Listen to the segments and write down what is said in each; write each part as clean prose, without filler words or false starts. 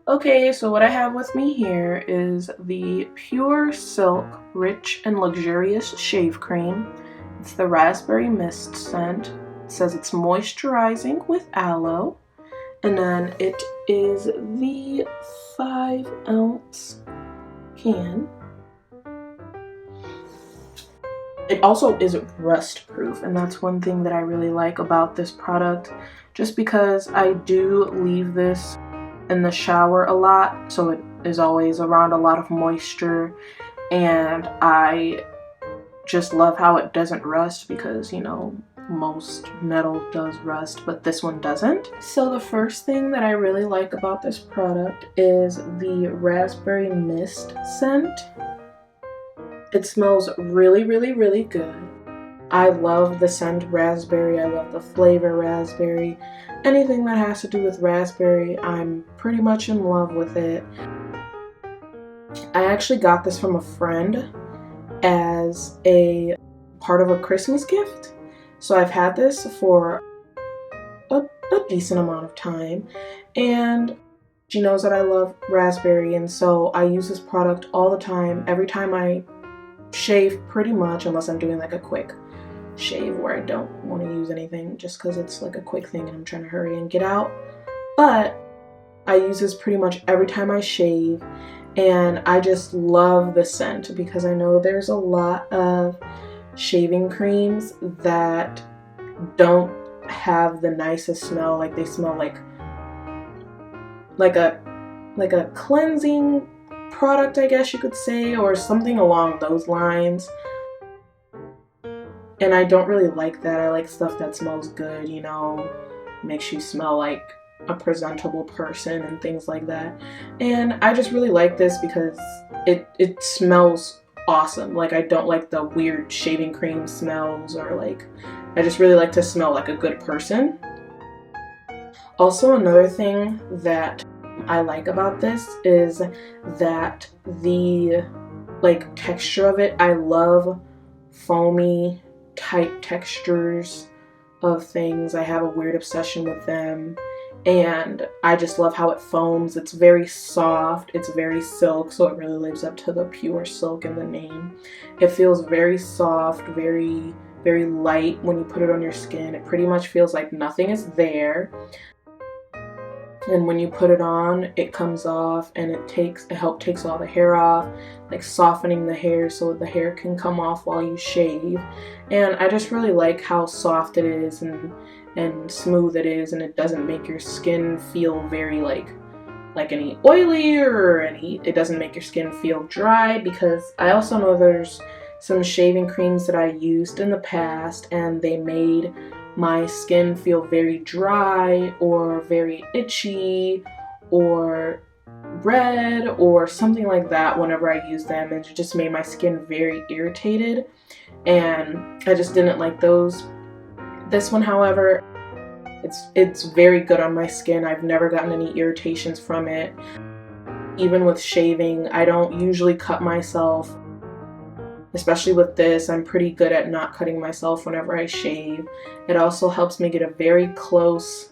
Okay, so what I have with me here is the Pure Silk Rich and Luxurious Shave Cream. It's the Raspberry Mist scent. It says it's moisturizing with aloe. And then it is the 5-ounce can. It also is rust proof, and that's one thing that I really like about this product, just because I do leave this in the shower a lot, so it is always around a lot of moisture, and I just love how it doesn't rust because, you know, most metal does rust, but this one doesn't. So the first thing that I really like about this product is the Raspberry Mist scent. It smells really, really, really good. I love the scent raspberry. I love the flavor raspberry. Anything that has to do with raspberry, I'm pretty much in love with it. I actually got this from a friend as a part of a Christmas gift. So I've had this for a decent amount of time, and she knows that I love raspberry, and so I use this product all the time. Every time I shave, pretty much, unless I'm doing like a quick shave where I don't want to use anything just because it's like a quick thing and I'm trying to hurry and get out. But I use this pretty much every time I shave, and I just love the scent because I know there's a lot of shaving creams that don't have the nicest smell. Like they smell like a cleansing product, I guess you could say, or something along those lines. And I don't really like that. I like stuff that smells good, you know, makes you smell like a presentable person and things like that. And I just really like this because it smells awesome. Like, I don't like the weird shaving cream smells, or like, I just really like to smell like a good person. Also, another thing that I like about this is that the texture of it. I love foamy type textures of things. I have a weird obsession with them, and I just love how it foams. It's very soft, it's very silk, so it really lives up to the pure silk in the name. It feels very soft, very, very light when you put it on your skin. It pretty much feels like nothing is there. And when you put it on, it comes off, and it takes all the hair off, like softening the hair so the hair can come off while you shave. And I just really like how soft it is and smooth it is, and it doesn't make your skin feel very like any oily, or it doesn't make your skin feel dry, because I also know there's some shaving creams that I used in the past and they made my skin feel very dry or very itchy or red or something like that whenever I used them, and it just made my skin very irritated, and I just didn't like those. This one, however, it's very good on my skin. I've never gotten any irritations from it. Even with shaving, I don't usually cut myself. Especially with this, I'm pretty good at not cutting myself whenever I shave. It also helps me get a very close,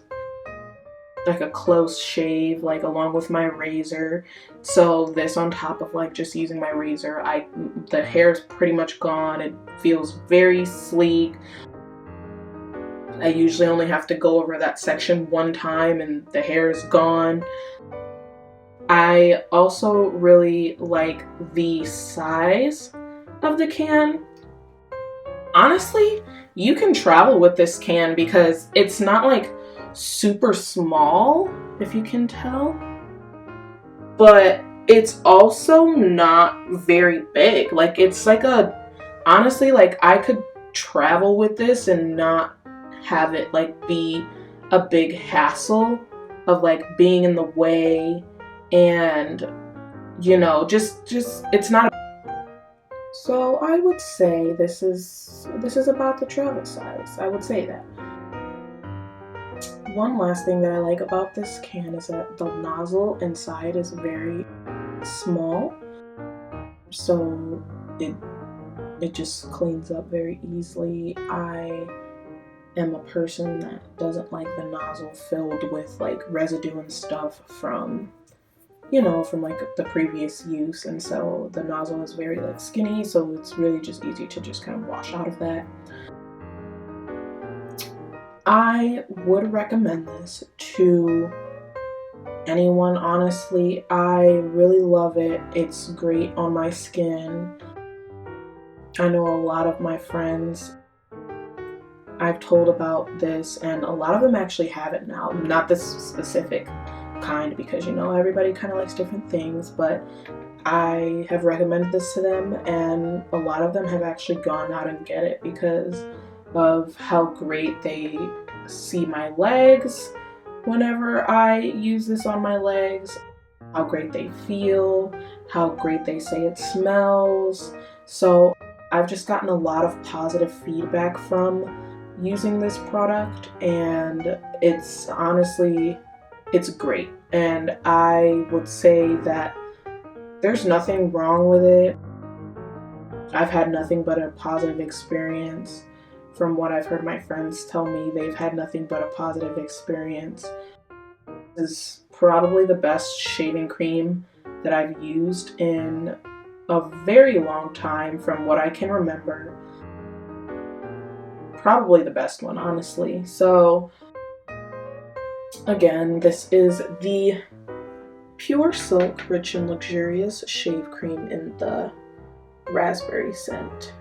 like a close shave, like along with my razor. So this on top of like just using my razor, the hair is pretty much gone. It feels very sleek. I usually only have to go over that section one time and the hair is gone. I also really like the size of the can. Honestly, you can travel with this can because it's not like super small, if you can tell, but it's also not very big. Like, it's like honestly, like, I could travel with this and not have it like be a big hassle of like being in the way, and you know, just it's not. So I would say this is about the travel size. I would say that. One last thing that I like about this can is that the nozzle inside is very small, so it just cleans up very easily. I am a person that doesn't like the nozzle filled with like residue and stuff from you know, from like the previous use, and so the nozzle is very like skinny, so it's really just easy to just kind of wash out of that. I would recommend this to anyone, honestly. I really love it. It's great on my skin. I know a lot of my friends I've told about this, and a lot of them actually have it now. Not this specific kind, because you know everybody kind of likes different things, but I have recommended this to them, and a lot of them have actually gone out and get it because of how great they see my legs whenever I use this on my legs, how great they feel, how great they say it smells. So I've just gotten a lot of positive feedback from using this product, and it's honestly, it's great. And I would say that there's nothing wrong with it. I've had nothing but a positive experience. From what I've heard my friends tell me, they've had nothing but a positive experience. This is probably the best shaving cream that I've used in a very long time, from what I can remember. Probably the best one, honestly. So again, this is the Pure Silk Rich and Luxurious Shave Cream in the raspberry scent.